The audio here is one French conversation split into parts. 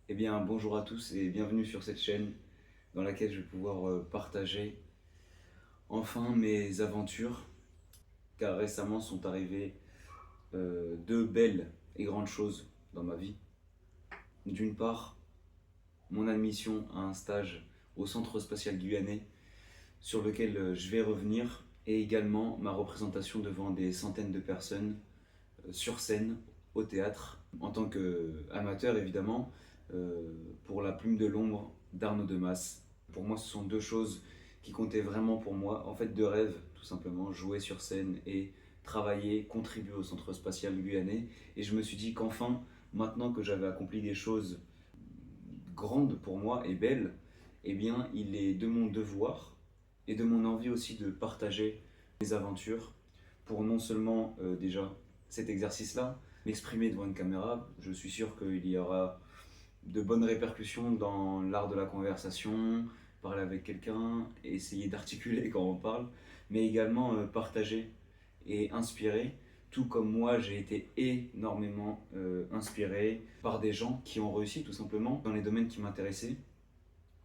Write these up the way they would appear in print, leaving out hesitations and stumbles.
Eh bien, bonjour à tous et bienvenue sur cette chaîne dans laquelle je vais pouvoir partager enfin mes aventures, car récemment sont arrivées deux belles et grandes choses dans ma vie. D'une part, mon admission à un stage au Centre spatial guyanais sur lequel je vais revenir, et également ma représentation devant des centaines de personnes sur scène, au théâtre, en tant qu'amateur évidemment, pour la plume de l'ombre d'Arnaud Demas. Pour moi, ce sont deux choses qui comptaient vraiment pour moi, en fait deux rêves tout simplement, jouer sur scène et travailler, contribuer au Centre spatial guyanais. Et je me suis dit qu'enfin, maintenant que j'avais accompli des choses grandes pour moi et belles, eh bien il est de mon devoir et de mon envie aussi de partager mes aventures pour non seulement déjà cet exercice-là, m'exprimer devant une caméra. Je suis sûr qu'il y aura de bonnes répercussions dans l'art de la conversation, parler avec quelqu'un, essayer d'articuler quand on parle, mais également partager et inspirer, tout comme moi j'ai été énormément inspiré par des gens qui ont réussi tout simplement dans les domaines qui m'intéressaient,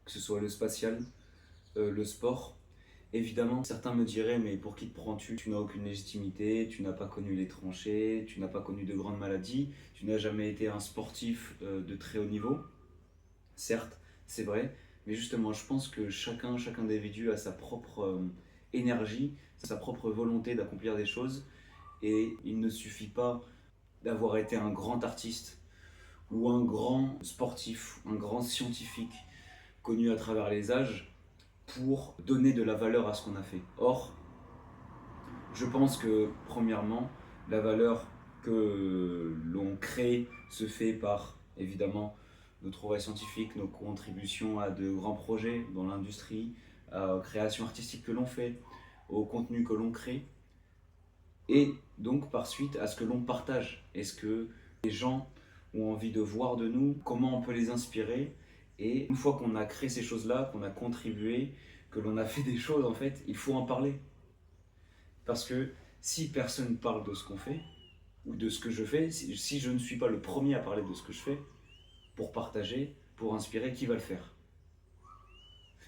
que ce soit le spatial, le sport. Évidemment, certains me diraient, mais pour qui te prends-tu? Tu n'as aucune légitimité, tu n'as pas connu les tranchées, tu n'as pas connu de grandes maladies, tu n'as jamais été un sportif de très haut niveau. Certes, c'est vrai, mais justement, je pense que chaque individu a sa propre énergie, sa propre volonté d'accomplir des choses, et il ne suffit pas d'avoir été un grand artiste ou un grand sportif, un grand scientifique connu à travers les âges pour donner de la valeur à ce qu'on a fait. Or, je pense que, premièrement, la valeur que l'on crée se fait par, évidemment, nos trouvailles scientifiques, nos contributions à de grands projets dans l'industrie, aux créations artistiques que l'on fait, au contenu que l'on crée, et donc par suite à ce que l'on partage. Est-ce que les gens ont envie de voir de nous, comment on peut les inspirer, et une fois qu'on a créé ces choses-là, qu'on a contribué, que l'on a fait des choses, en fait, il faut en parler. Parce que si personne parle de ce qu'on fait, ou de ce que je fais, si je ne suis pas le premier à parler de ce que je fais, pour partager, pour inspirer, qui va le faire?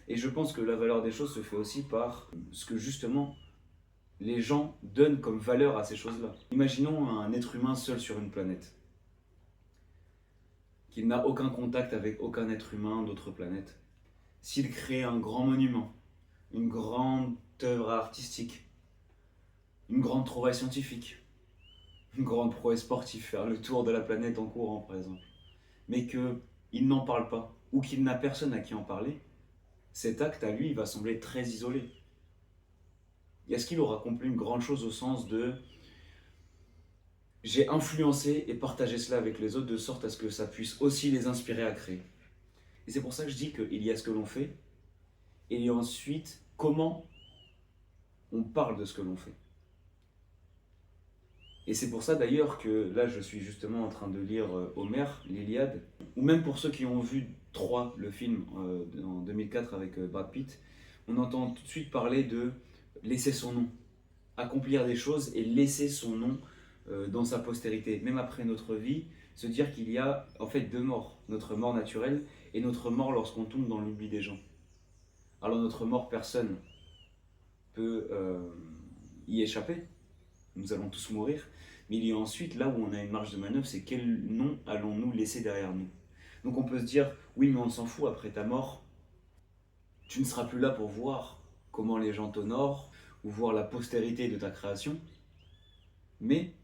Et je pense que la valeur des choses se fait aussi par ce que justement les gens donnent comme valeur à ces choses-là. Imaginons un être humain seul sur une planète, qui n'a aucun contact avec aucun être humain d'autre planète. S'il crée un grand monument, une grande œuvre artistique, une grande trouvaille scientifique, une grande prouesse sportive, faire le tour de la planète en courant par exemple, mais qu'il n'en parle pas, ou qu'il n'a personne à qui en parler, cet acte à lui il va sembler très isolé. Est-ce qu'il aura accompli une grande chose au sens de j'ai influencé et partagé cela avec les autres de sorte à ce que ça puisse aussi les inspirer à créer? Et c'est pour ça que je dis qu'il y a ce que l'on fait, et il y a ensuite comment on parle de ce que l'on fait. Et c'est pour ça d'ailleurs que là je suis justement en train de lire Homère, l'Iliade, ou même pour ceux qui ont vu Troie, le film en 2004 avec Brad Pitt, on entend tout de suite parler de laisser son nom, accomplir des choses et laisser son nom dans sa postérité. Même après notre vie, se dire qu'il y a en fait deux morts, notre mort naturelle et notre mort lorsqu'on tombe dans l'oubli des gens. Alors notre mort, personne peut y échapper, nous allons tous mourir, mais il y a ensuite, là où on a une marge de manœuvre, c'est quel nom allons-nous laisser derrière nous. Donc on peut se dire, oui mais on s'en fout, après ta mort, tu ne seras plus là pour voir comment les gens t'honorent, ou voir la postérité de ta création, mais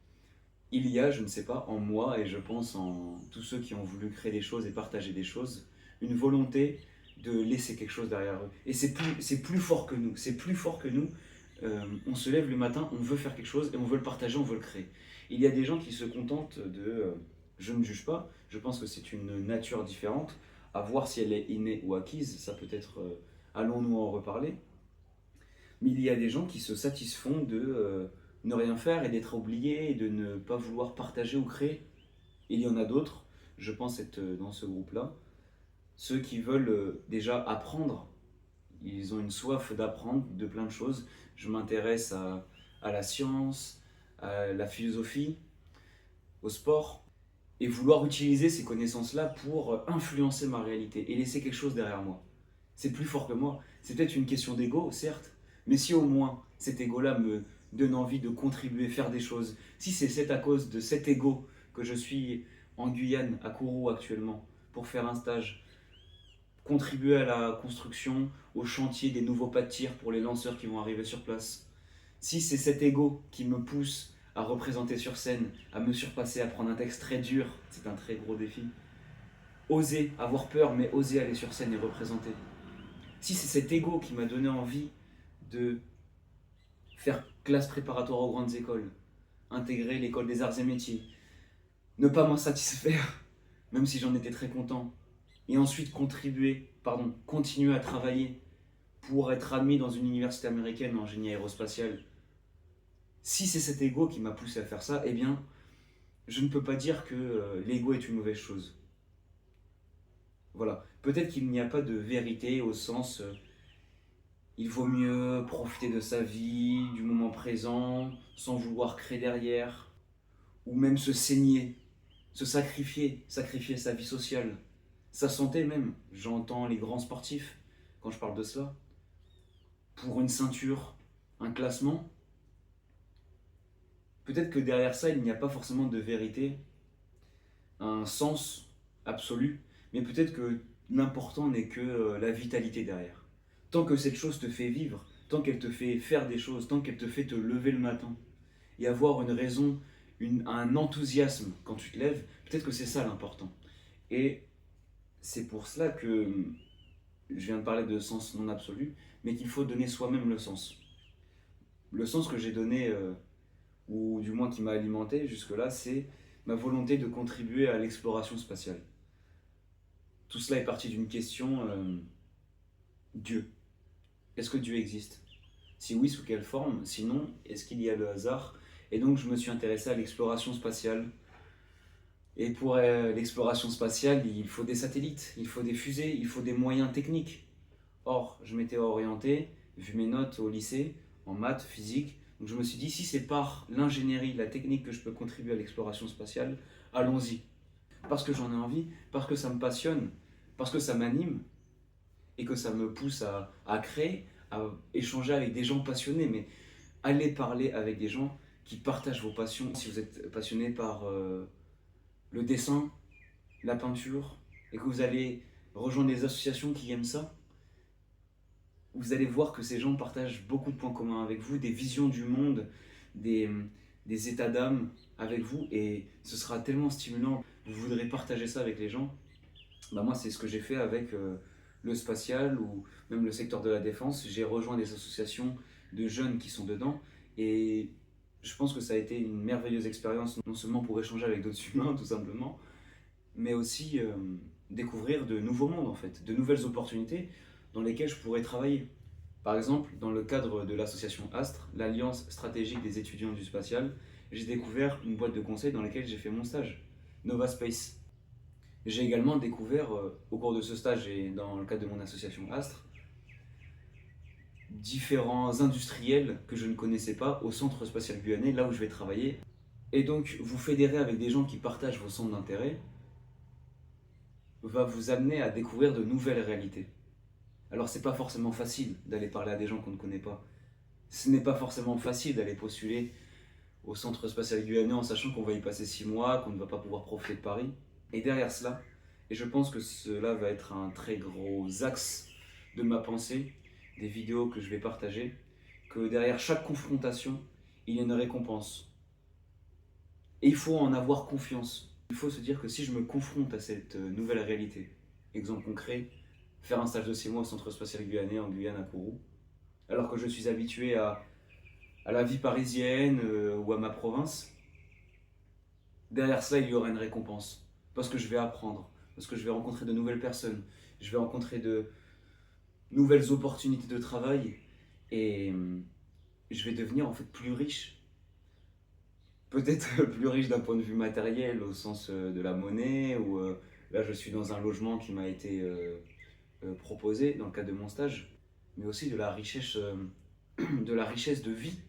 il y a, je ne sais pas, en moi, et je pense en tous ceux qui ont voulu créer des choses et partager des choses, une volonté de laisser quelque chose derrière eux. Et c'est plus fort que nous, c'est plus fort que nous. On se lève le matin, on veut faire quelque chose et on veut le partager, on veut le créer. Il y a des gens qui se contentent de je ne juge pas, je pense que c'est une nature différente, à voir si elle est innée ou acquise, ça peut être, allons-nous en reparler, mais il y a des gens qui se satisfont de ne rien faire et d'être oubliés et de ne pas vouloir partager ou créer. Il y en a d'autres, je pense être dans ce groupe-là, ceux qui veulent déjà apprendre. Ils ont une soif d'apprendre de plein de choses. Je m'intéresse à la science, à la philosophie, au sport. et vouloir utiliser ces connaissances-là pour influencer ma réalité et laisser quelque chose derrière moi. C'est plus fort que moi. C'est peut-être une question d'ego, certes, mais si au moins cet ego-là me donne envie de contribuer, faire des choses, si c'est à cause de cet ego que je suis en Guyane, à Kourou actuellement, pour faire un stage, contribuer à la construction, au chantier des nouveaux pas de tir pour les lanceurs qui vont arriver sur place, si c'est cet ego qui me pousse à représenter sur scène, à me surpasser, à prendre un texte très dur, c'est un très gros défi, oser, avoir peur, mais oser aller sur scène et représenter. Si c'est cet ego qui m'a donné envie de faire classe préparatoire aux grandes écoles, intégrer l'école des arts et métiers, ne pas m'en satisfaire, même si j'en étais très content, et ensuite continuer à travailler pour être admis dans une université américaine en génie aérospatial. Si c'est cet ego qui m'a poussé à faire ça, eh bien, je ne peux pas dire que l'ego est une mauvaise chose. Voilà. Peut-être qu'il n'y a pas de vérité au sens il vaut mieux profiter de sa vie, du moment présent, sans vouloir créer derrière, ou même se saigner, se sacrifier sa vie sociale, sa santé même. J'entends les grands sportifs quand je parle de cela. Pour une ceinture, un classement, peut-être que derrière ça, il n'y a pas forcément de vérité, un sens absolu, mais peut-être que l'important n'est que la vitalité derrière. Tant que cette chose te fait vivre, tant qu'elle te fait faire des choses, tant qu'elle te fait te lever le matin, et avoir une raison, un enthousiasme quand tu te lèves, peut-être que c'est ça l'important. Et c'est pour cela que je viens de parler de sens non absolu, mais qu'il faut donner soi-même le sens. Le sens que j'ai donné, ou du moins qui m'a alimenté jusque-là, c'est ma volonté de contribuer à l'exploration spatiale. Tout cela est parti d'une question, Dieu. Est-ce que Dieu existe? Si oui, sous quelle forme? Sinon, est-ce qu'il y a le hasard? Et donc je me suis intéressé à l'exploration spatiale. Et pour l'exploration spatiale, il faut des satellites, il faut des fusées, il faut des moyens techniques. Or, je m'étais orienté, vu mes notes au lycée, en maths, physique, donc je me suis dit, si c'est par l'ingénierie, la technique que je peux contribuer à l'exploration spatiale, allons-y. Parce que j'en ai envie, parce que ça me passionne, parce que ça m'anime, et que ça me pousse à créer, à échanger avec des gens passionnés, mais allez parler avec des gens qui partagent vos passions. Si vous êtes passionné par le dessin, la peinture, et que vous allez rejoindre des associations qui aiment ça, vous allez voir que ces gens partagent beaucoup de points communs avec vous, des visions du monde, des, des états d'âme avec vous, et ce sera tellement stimulant. Vous voudrez partager ça avec les gens. Bah moi, c'est ce que j'ai fait avec le spatial ou même le secteur de la défense. J'ai rejoint des associations de jeunes qui sont dedans, et je pense que ça a été une merveilleuse expérience, non seulement pour échanger avec d'autres humains, tout simplement, mais aussi découvrir de nouveaux mondes, en fait, de nouvelles opportunités dans lesquelles je pourrais travailler. Par exemple, dans le cadre de l'association ASTRE, l'Alliance stratégique des étudiants du spatial, j'ai découvert une boîte de conseil dans laquelle j'ai fait mon stage, Nova Space. J'ai également découvert, au cours de ce stage et dans le cadre de mon association ASTRE, différents industriels que je ne connaissais pas au Centre spatial guyanais, là où je vais travailler. Et donc, vous fédérer avec des gens qui partagent vos centres d'intérêt va vous amener à découvrir de nouvelles réalités. Alors, c'est pas forcément facile d'aller parler à des gens qu'on ne connaît pas. Ce n'est pas forcément facile d'aller postuler au Centre spatial guyanais en sachant qu'on va y passer 6 mois, qu'on ne va pas pouvoir profiter de Paris. Et derrière cela, et je pense que cela va être un très gros axe de ma pensée, des vidéos que je vais partager, que derrière chaque confrontation, il y a une récompense. Et il faut en avoir confiance. Il faut se dire que si je me confronte à cette nouvelle réalité, exemple concret, faire un stage de 6 mois au Centre spatial guyanais en Guyane à Kourou, alors que je suis habitué à la vie parisienne ou à ma province, derrière cela il y aura une récompense. Parce que je vais apprendre, parce que je vais rencontrer de nouvelles personnes, je vais rencontrer de nouvelles opportunités de travail et je vais devenir en fait plus riche. Peut-être plus riche d'un point de vue matériel au sens de la monnaie ou là je suis dans un logement qui m'a été proposé dans le cadre de mon stage, mais aussi de la richesse de vie,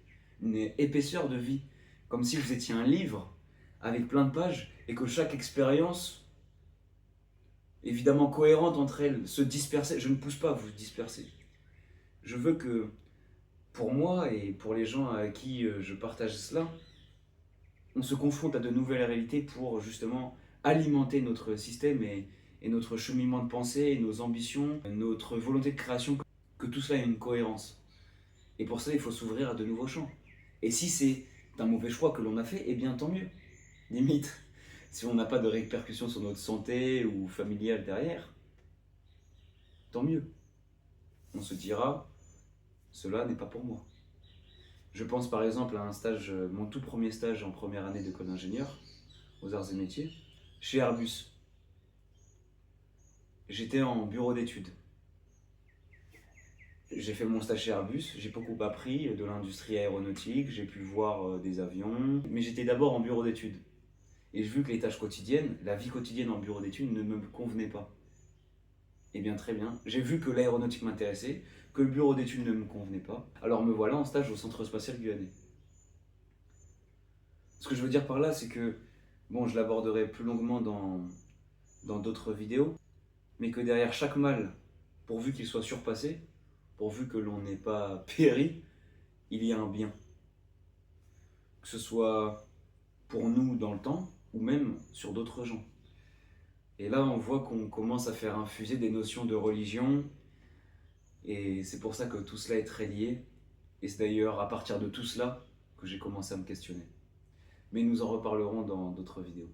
une épaisseur de vie, comme si vous étiez un livre avec plein de pages, et que chaque expérience, évidemment cohérente entre elles, se disperser. Je ne pousse pas à vous disperser. Je veux que, pour moi et pour les gens à qui je partage cela, on se confronte à de nouvelles réalités pour justement alimenter notre système et notre cheminement de pensée, et nos ambitions, notre volonté de création, que tout cela ait une cohérence. Et pour ça, il faut s'ouvrir à de nouveaux champs. Et si c'est un mauvais choix que l'on a fait, eh bien tant mieux. Limite, si on n'a pas de répercussions sur notre santé ou familiale derrière, tant mieux. On se dira, cela n'est pas pour moi. Je pense par exemple à un stage, mon tout premier stage en première année d'école d'ingénieur, aux arts et métiers, chez Airbus. J'étais en bureau d'études. J'ai fait mon stage chez Airbus, j'ai beaucoup appris de l'industrie aéronautique, j'ai pu voir des avions, mais j'étais d'abord en bureau d'études. Et j'ai vu que les tâches quotidiennes, la vie quotidienne en bureau d'études ne me convenait pas. Eh bien très bien, j'ai vu que l'aéronautique m'intéressait, que le bureau d'études ne me convenait pas, alors me voilà en stage au Centre Spatial Guyanais. Ce que je veux dire par là, c'est que, bon, je l'aborderai plus longuement dans d'autres vidéos, mais que derrière chaque mal, pourvu qu'il soit surpassé, pourvu que l'on n'ait pas péri, il y a un bien. Que ce soit pour nous dans le temps, ou même sur d'autres gens. Et là, on voit qu'on commence à faire infuser des notions de religion, et c'est pour ça que tout cela est très lié. Et c'est d'ailleurs à partir de tout cela que j'ai commencé à me questionner. Mais nous en reparlerons dans d'autres vidéos.